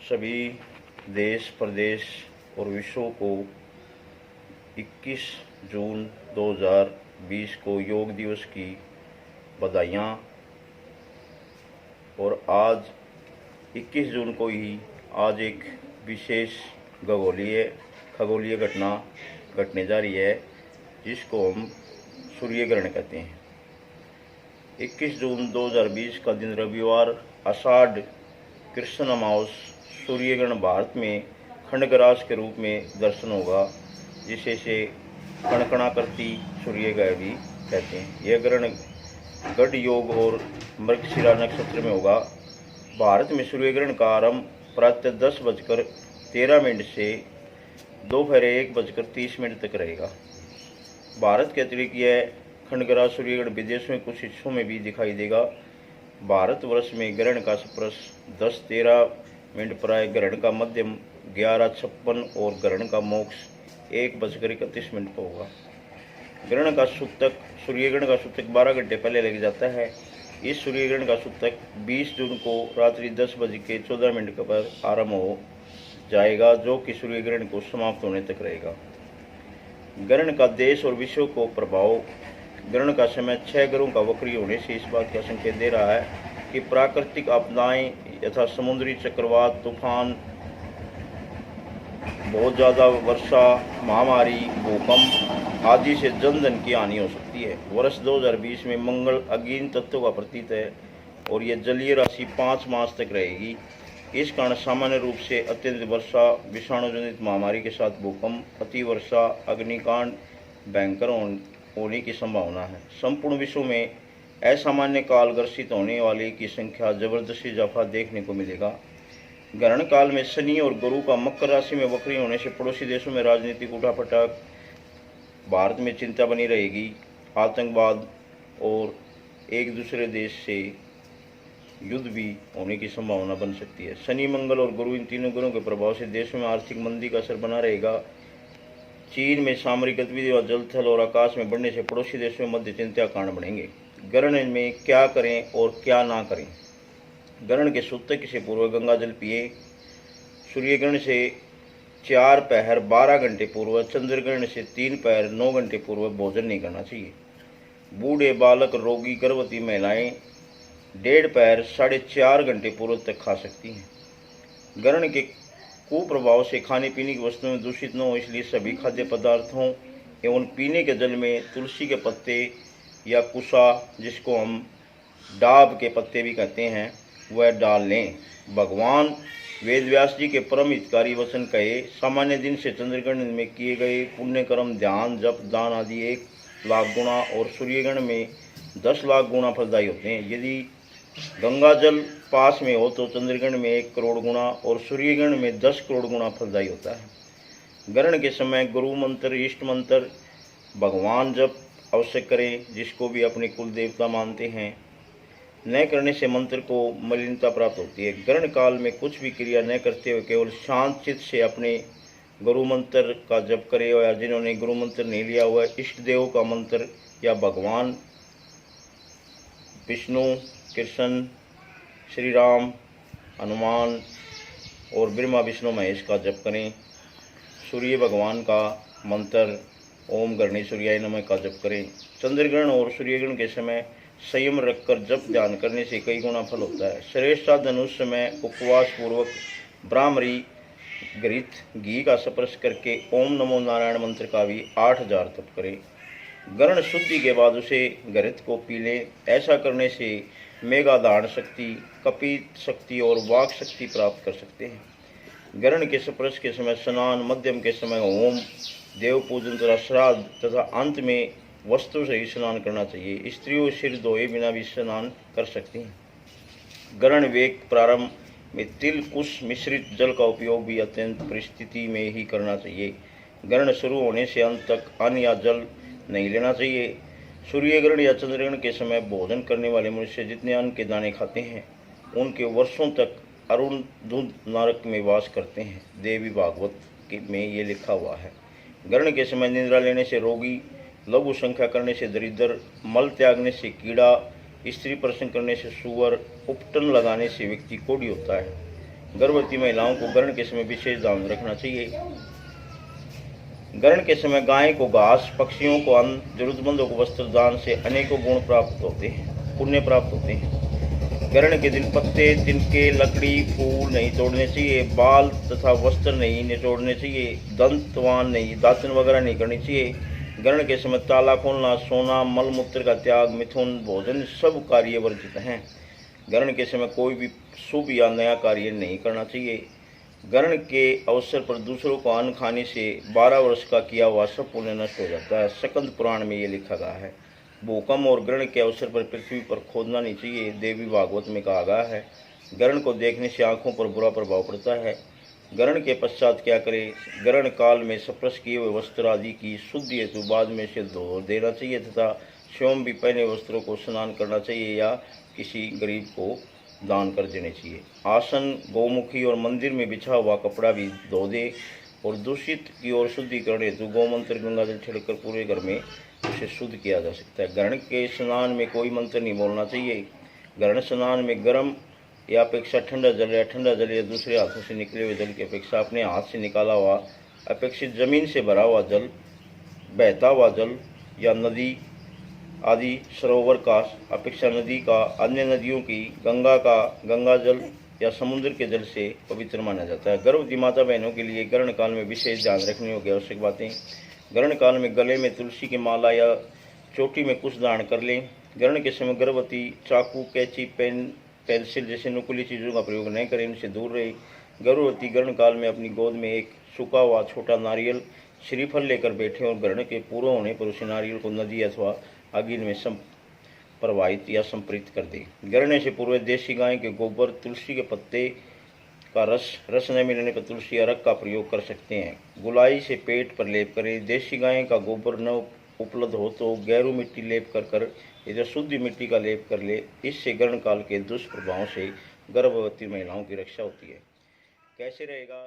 सभी देश प्रदेश और विश्व को 21 जून 2020 को योग दिवस की बधाइयाँ। और आज 21 जून को ही आज एक विशेष खगोलीय घटना घटने जा रही है, जिसको हम सूर्य ग्रहण कहते हैं। 21 जून 2020 का दिन रविवार आषाढ़ कृष्ण अमावस सूर्य ग्रहण भारत में खंडग्रास के रूप में दर्शन होगा, जिसे से कणकणा करती सूर्य ग्रहण भी कहते हैं। यह ग्रहण गढ़ योग और मृगशिरा नक्षत्र में होगा। भारत में सूर्य ग्रहण का आरंभ प्रातः 10:13 से दोपहर 1:30 तक रहेगा। भारत के अतिरिक्त यह खंडग्रास सूर्य ग्रहण विदेश में कुछ हिस्सों में भी दिखाई देगा। भारतवर्ष में ग्रहण का स्पर्श 10:13 प्राय, ग्रहण का मध्यम 11:56 और ग्रहण का मोक्ष 1:31 पर होगा। ग्रहण का सूतक सूर्य ग्रहण का सूतक 12 घंटे पहले लग जाता है। इस सूर्य ग्रहण का सूतक 20 जून को रात्रि 10:14 पर आरंभ हो जाएगा, जो कि सूर्य ग्रहण को समाप्त होने तक रहेगा। ग्रहण का देश और विश्व को प्रभाव। ग्रहण का समय 6 ग्रहों का वक्री होने से इस बात का संकेत दे रहा है कि प्राकृतिक आपदाएं यथा समुद्री चक्रवात, तूफान, बहुत ज़्यादा वर्षा, महामारी, भूकंप आदि से जनधन की हानि हो सकती है। वर्ष 2020 में मंगल अग्नि तत्व का प्रतीक है और यह जलीय राशि 5 मास तक रहेगी। इस कारण सामान्य रूप से अत्यंत वर्षा, विषाणु जनित महामारी के साथ भूकंप, अति वर्षा, अग्निकांड भयंकर होने की संभावना है। संपूर्ण विश्व में असामान्य काल ग्रसित होने वाले की संख्या जबरदस्ती इजाफा देखने को मिलेगा। ग्रहण काल में शनि और गुरु का मकर राशि में वक्री होने से पड़ोसी देशों में राजनीतिक उठापटक, भारत में चिंता बनी रहेगी। आतंकवाद और एक दूसरे देश से युद्ध भी होने की संभावना बन सकती है। शनि, मंगल और गुरु, इन तीनों ग्रहों के प्रभाव से देशों में आर्थिक मंदी का असर बना रहेगा। चीन में सामरिक गतिविधि और जल, थल और आकाश में बढ़ने से पड़ोसी देशों में मध्य चिंता कारण बढ़ेंगे। ग्रहण में क्या करें और क्या ना करें। ग्रहण के सूतक से पूर्व गंगा जल पिए। सूर्य ग्रहण से 4 पहर 12 घंटे पूर्व, चंद्र ग्रहण से 3 पहर 9 घंटे पूर्व भोजन नहीं करना चाहिए। बूढ़े, बालक, रोगी, गर्भवती महिलाएं 1.5 पहर 4.5 घंटे पूर्व तक खा सकती हैं। ग्रहण के कुप्रभाव से खाने पीने की वस्तुएं दूषित न हो, इसलिए सभी खाद्य पदार्थों एवं पीने के जल में तुलसी के पत्ते या कुसा, जिसको हम डाब के पत्ते भी कहते हैं, वह डाल लें। भगवान वेदव्यास जी के परम हितकारी वचन कहे, सामान्य दिन से चंद्रग्रहण में किए गए पुण्य कर्म, ध्यान, जप, दान आदि 1 लाख गुना और सूर्यग्रहण में 10 लाख गुना फलदायी होते हैं। यदि गंगा जल पास में हो तो चंद्रग्रहण में 1 करोड़ गुना और सूर्यग्रहण में 10 करोड़ गुना फलदायी होता है। ग्रहण के समय गुरु मंत्र, इष्ट मंत्र, भगवान जप अवश्य करें, जिसको भी अपने कुल देवता मानते हैं। न करने से मंत्र को मलिनता प्राप्त होती है। ग्रहण काल में कुछ भी क्रिया न करते हुए केवल शांत चित्त से अपने गुरु मंत्र का जप करें, या जिन्होंने गुरु मंत्र नहीं लिया हुआ इष्ट देव का मंत्र या भगवान विष्णु, कृष्ण, श्री राम, हनुमान और ब्रह्मा विष्णु महेश का जप करें। सूर्य भगवान का मंत्र ओम गणेश सूर्याय नमः का जप करें। चंद्रग्रहण और सूर्यग्रहण के समय संयम रखकर जप ध्यान करने से कई गुना फल होता है। श्रेष्ठ साधन उस समय उपवास पूर्वक ब्राह्मणी घृत घी का स्पर्श करके ओम नमो नारायण मंत्र का भी 8000 जप करें। ग्रहण शुद्धि के बाद उसे घृत को पी लें। ऐसा करने से मेघाधारण शक्ति, कपित शक्ति और वाक शक्ति प्राप्त कर सकते हैं। ग्रहण के स्पर्श के समय स्नान, मध्यम के समय होम, देव पूजन तथा श्राद्ध तथा अंत में वस्त्र से ही स्नान करना चाहिए। स्त्रियों सिर धोए बिना भी स्नान कर सकती हैं। ग्रहण वेग प्रारंभ में तिल कुश मिश्रित जल का उपयोग भी अत्यंत परिस्थिति में ही करना चाहिए। ग्रहण शुरू होने से अंत तक अन्न या जल नहीं लेना चाहिए। सूर्य ग्रहण या चंद्रग्रहण के समय भोजन करने वाले मनुष्य जितने अन्न के दाने खाते हैं, उनके वर्षों तक अरुण धुंध नरक में वास करते हैं। देवी भागवत में ये लिखा हुआ है। ग्रहण के समय निद्रा लेने से रोगी, लघु संख्या करने से दरिद्र, मल त्यागने से कीड़ा, स्त्री प्रसंग करने से सुअर, उपटन लगाने से व्यक्ति कोढ़ी होता है। गर्भवती महिलाओं को ग्रहण के समय विशेष ध्यान रखना चाहिए। ग्रहण के समय गाय को घास, पक्षियों को अन्न, जरूरतमंदों को वस्त्र दान से अनेकों गुण प्राप्त होते हैं, पुण्य प्राप्त होते हैं। ग्रहण के दिन पत्ते, तिनके, लकड़ी, फूल नहीं तोड़ने चाहिए। बाल तथा वस्त्र नहीं निचोड़ने चाहिए। दंतवान नहीं, दातन वगैरह नहीं करनी चाहिए। ग्रहण के समय ताला खोलना, सोना, मल मूत्र का त्याग, मिथुन, भोजन सब कार्य वर्जित हैं। ग्रहण के समय कोई भी शुभ या नया कार्य नहीं करना चाहिए। ग्रहण के अवसर पर दूसरों को अन्न खाने से 12 वर्ष का किया हुआ सब पुण्य नष्ट हो जाता है। स्कंद पुराण में ये लिखा गया है। भूकंप और ग्रहण के अवसर पर पृथ्वी पर खोदना नहीं चाहिए। देवी भागवत में कहा गया है, ग्रहण को देखने से आंखों पर बुरा प्रभाव पड़ता है। ग्रहण के पश्चात क्या करें? ग्रहण काल में स्पर्श किए हुए वस्त्र आदि की शुद्धि हेतु बाद में से धो देना चाहिए तथा स्वयं भी पहने वस्त्रों को स्नान करना चाहिए या किसी गरीब को दान कर देने चाहिए। आसन, गौमुखी और मंदिर में बिछा हुआ कपड़ा भी धो दे और दूषित की ओर शुद्धिकरण हेतु गोमंत्र गंगा जल छिड़कर पूरे घर में उसे शुद्ध किया जा सकता है। ग्रहण के स्नान में कोई मंत्र नहीं बोलना चाहिए। ग्रहण स्नान में गर्म या अपेक्षा ठंडा जल या दूसरे हाथों से निकले हुए जल की अपेक्षा अपने हाथ से निकाला हुआ अपेक्षित जमीन से भरा हुआ जल, बहता हुआ जल या नदी आदि सरोवर का अपेक्षा नदी का, अन्य नदियों की, गंगा का गंगा जल या समुद्र के जल से पवित्र माना जाता है। गर्भवती माता बहनों के लिए ग्रहण काल में विशेष ध्यान रखने योग्य आवश्यक बातें। ग्रहण काल में गले में तुलसी की माला या चोटी में कुश धारण कर लें। ग्रहण के समय गर्भवती चाकू, कैंची, पेन, पेंसिल जैसे नुकीली चीज़ों का प्रयोग न करें, इनसे दूर रहे। गर्भवती ग्रहण काल में अपनी गोद में एक सूखा हुआ छोटा नारियल, श्रीफल लेकर बैठे और ग्रहण के पूरा होने पर उस नारियल को नदी अथवा अग्नि में प्रवाहित या संप्रेरित कर दें। ग्रहण से पूर्व देशी गाय के गोबर, तुलसी के पत्ते का रस न मिलने पर तुलसी अरक का प्रयोग कर सकते हैं। गुलाई से पेट पर लेप करें। देशी गाय का गोबर न उपलब्ध हो तो गैरू मिट्टी लेप कर या शुद्ध मिट्टी का लेप कर ले। इससे ग्रहण काल के दुष्प्रभावों से गर्भवती महिलाओं की रक्षा होती है। कैसे रहेगा?